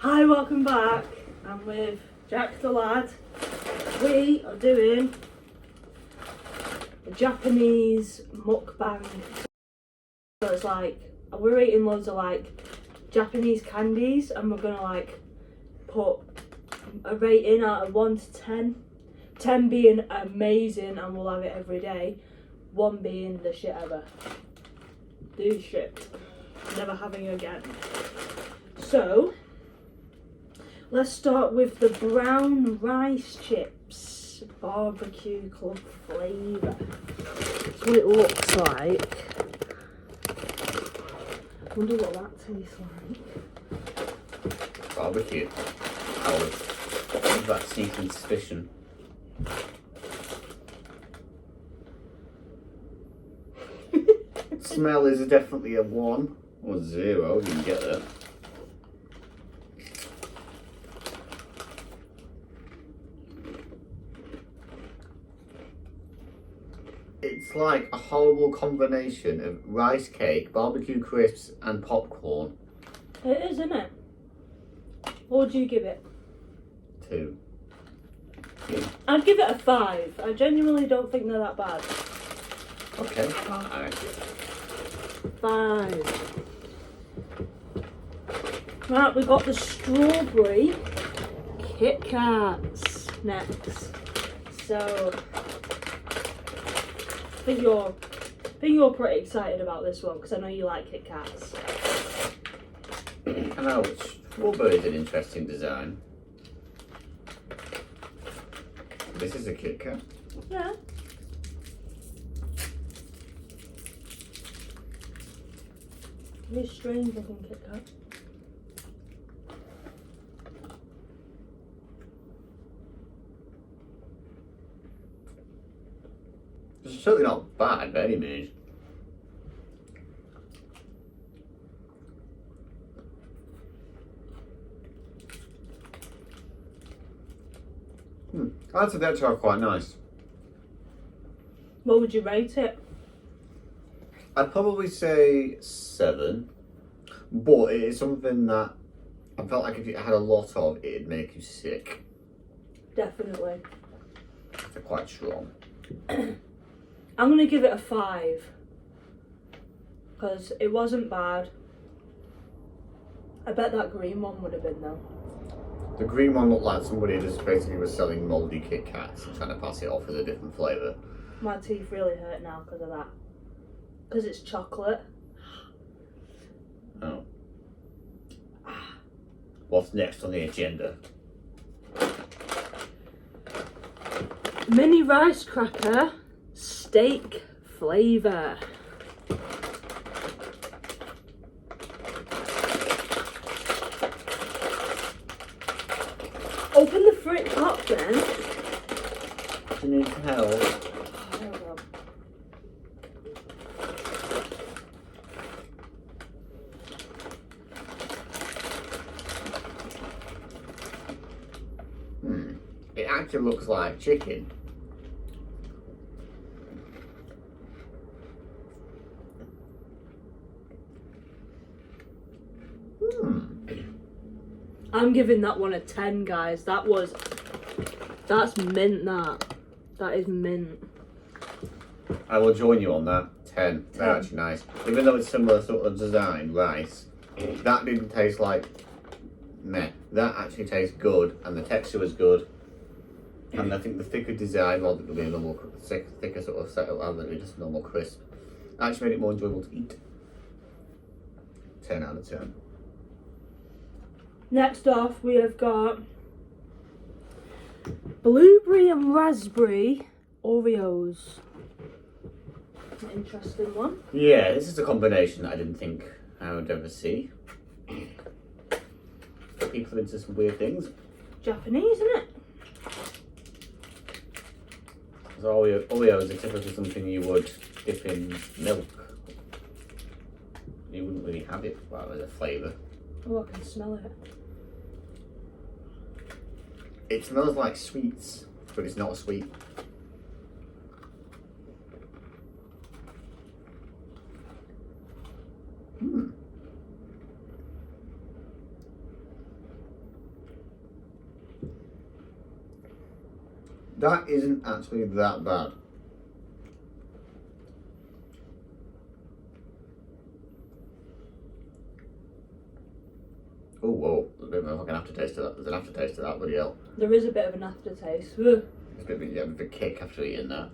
Hi, welcome back. I'm with Jack the lad. We are doing a Japanese mukbang. So it's like, we're eating loads of like Japanese candies and we're gonna like put a rating out of 1 to 10. 10 being amazing and we'll have it every day. 1 being the shit ever. Do shit. Never having again. So, let's start with the brown rice chips. Barbecue club flavour. That's what it looks like. I wonder what that tastes like. Barbecue. I have that sneaking suspicion. Smell is definitely a 1 or 0, you can get that. It's like a horrible combination of rice cake, barbecue crisps and popcorn. It is, isn't it? What would you give it? 2. I'd give it a 5. I genuinely don't think they're that bad. Okay, alright. 5. Right, we got the strawberry Kit Kats next. So I think you're pretty excited about this one because I know you like Kit Kats. I know, strawberry is an interesting design. This is a Kit Kat. Yeah. Very strange looking Kit Kat. It's certainly not bad by any means. I'd say that's quite nice. What would you rate it? I'd probably say 7, but it is something that I felt like if you had a lot of, it'd make you sick. Definitely. They're quite strong. I'm going to give it a 5 because it wasn't bad. I bet that green one would have been though. The green one looked like somebody just basically was selling mouldy Kit Kats and trying to pass it off as a different flavour. My teeth really hurt now because of that. Because it's chocolate. Oh. What's next on the agenda? Mini rice cracker steak flavour. Open the fridge up then. Do you need help? Oh, there we go. It actually looks like chicken. I'm giving that one a 10, guys. That's mint, that is mint. I will join you on that. 10. They're actually nice. Even though it's similar sort of design, rice, that didn't taste like meh. That actually tastes good, and the texture was good. And I think the thicker design, rather than being a normal thicker sort of setup, rather than just normal crisp, actually made it more enjoyable to eat. 10 out of 10. Next off, we have got blueberry and raspberry Oreos. An interesting one. Yeah, this is a combination that I didn't think I would ever see. People are into some weird things. Japanese, isn't it? Because Oreos are typically something you would dip in milk. You wouldn't really have it as a flavour. Oh, I can smell it. It smells like sweets, but it's not a sweet. That isn't actually that bad. Oh, whoa. There's a bit of a fucking aftertaste to that. There's an aftertaste to that, bloody hell. There is a bit of an aftertaste. Ugh. There's a bit of a kick after eating that.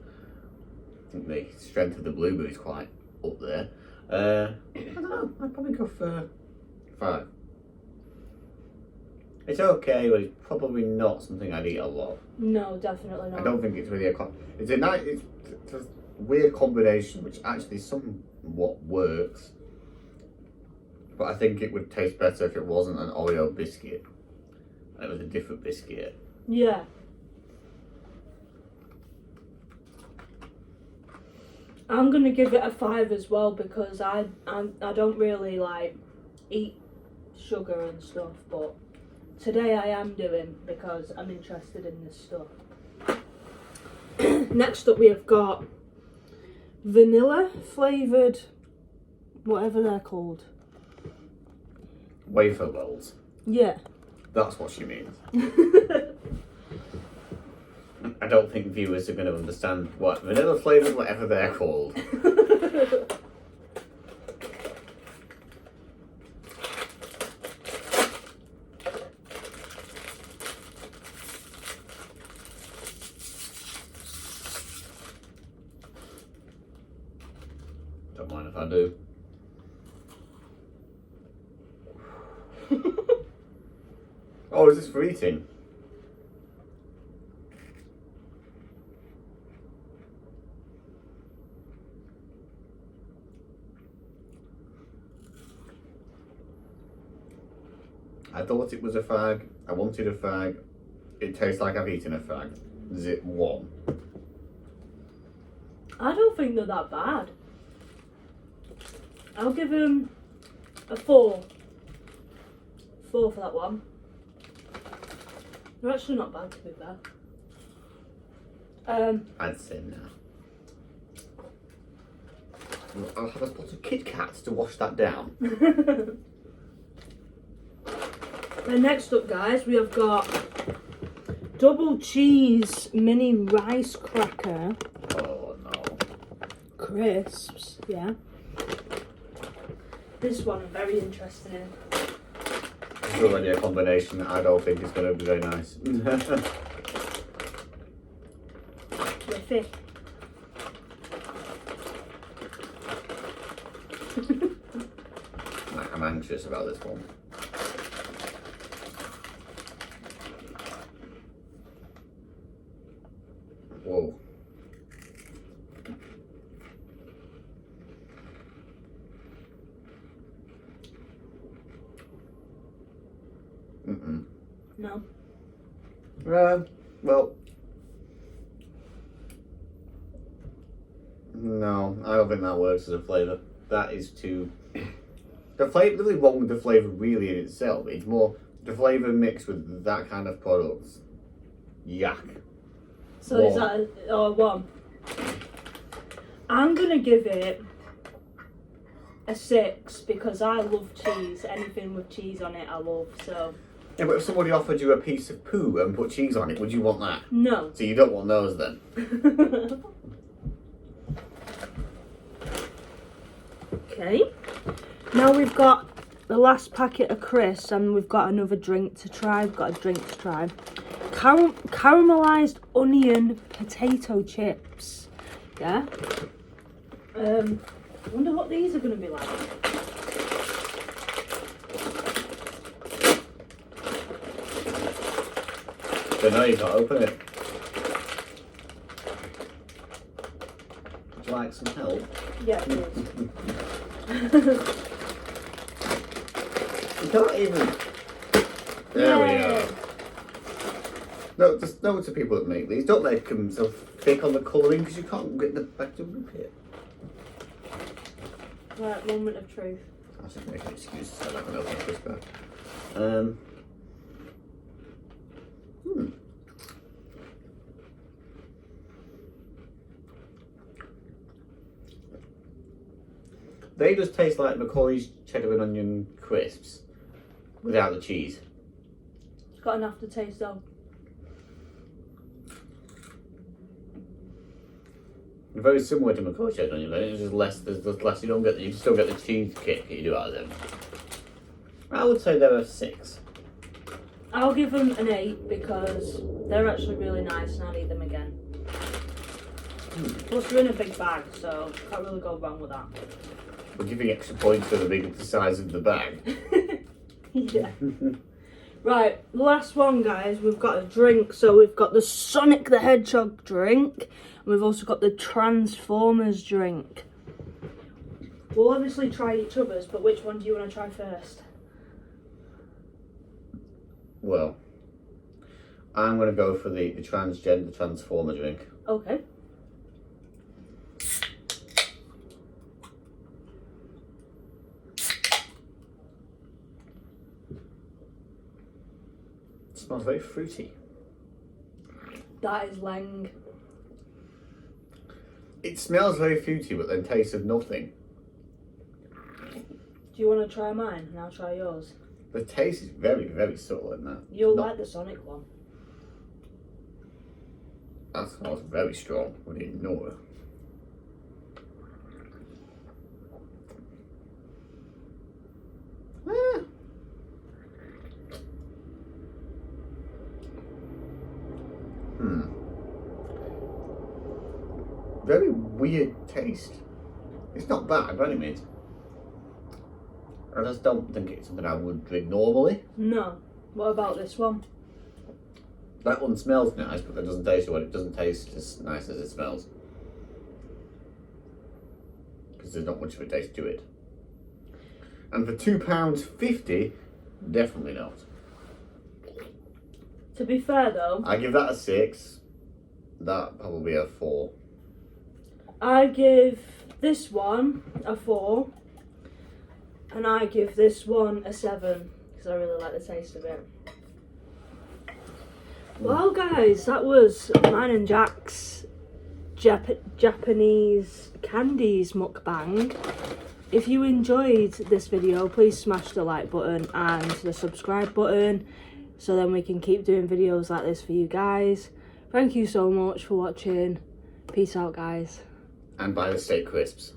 I think the strength of the blueberry is quite up there. I don't know. I'd probably go for 5. It's okay, but it's probably not something I'd eat a lot. No, definitely not. I don't think it's really it's a nice, it's a weird combination, which actually somewhat works. But I think it would taste better if it wasn't an Oreo biscuit and it was a different biscuit. Yeah. I'm gonna give it a 5 as well because I don't really like eat sugar and stuff, but today I am doing because I'm interested in this stuff. Next up we have got vanilla flavoured, whatever they're called. Wafer rolls. Yeah. That's what she means. I don't think viewers are going to understand what vanilla flavoured, whatever they're called. Don't mind if I do. Oh, is this for eating? I thought it was a fag. I wanted a fag. It tastes like I've eaten a fag. Zip 1. I don't think they're that bad. I'll give them a 4. 4 for that one. They're actually not bad to be fair. I'd say no. I'll have a spot of Kit Kats to wash that down. And next up, guys, we have got double cheese mini rice cracker Oh no. crisps. Yeah. This one I'm very interested in. It's already a combination that I don't think is going to be very nice. Whiffy. I'm anxious about this one. Whoa. Mm-mm. No. Well, no, I don't think that works as a flavour. That is too... The flavour, nothing wrong with the flavour really in itself. It's more the flavour mixed with that kind of product. Yuck. So is that a 1? I'm gonna give it a 6 because I love cheese. Anything with cheese on it I love, so... Yeah, but if somebody offered you a piece of poo and put cheese on it, would you want that? No. So you don't want those then? Okay. Now we've got the last packet of crisps and we've got another drink to try. We've got a drink to try. Caramelized onion potato chips. Yeah. I wonder what these are going to be like. Don't know, you can't open it. Would you like some help? Yeah, please. You can't even... There we are. No, just no to people that make these. Don't make them so thick on the colouring because you can't get the back to rip it. Right, moment of truth. I should make an excuse to have an open crisper. They just taste like McCoy's cheddar and onion crisps without the cheese. It's got an aftertaste though. Very similar to McCoy onion, but it's just less. There's just less. You don't get. You still get the cheese kick that you do out of them. I would say they're a 6. I'll give them an 8 because they're actually really nice and I'll eat them again. Plus they're in a big bag, so can't really go wrong with that. We're giving extra points for the size of the bag. Yeah. Right, last one, guys. We've got a drink. So we've got the Sonic the Hedgehog drink. And we've also got the Transformers drink. We'll obviously try each other's, but which one do you want to try first? Well, I'm going to go for the Transformer drink. Okay. It smells very fruity. That is Leng. It smells very fruity, but then tastes of nothing. Do you want to try mine and I'll try yours? The taste is very, very subtle in that. You'll like the Sonic one. That smells very strong. Would ignore it. Very weird taste. It's not bad by any means. I just don't think it's something I would drink normally. No. What about this one? That one smells nice, but that doesn't taste what it doesn't taste as nice as it smells. Because there's not much of a taste to it. And for £2.50, definitely not. To be fair though, I give that a 6. That probably a 4. I give this one a 4. And I give this one a 7 because I really like the taste of it. Well, guys, that was mine and Jack's Japanese candies mukbang. If you enjoyed this video, please smash the like button and the subscribe button so then we can keep doing videos like this for you guys. Thank you so much for watching. Peace out, guys. And buy the steak crisps.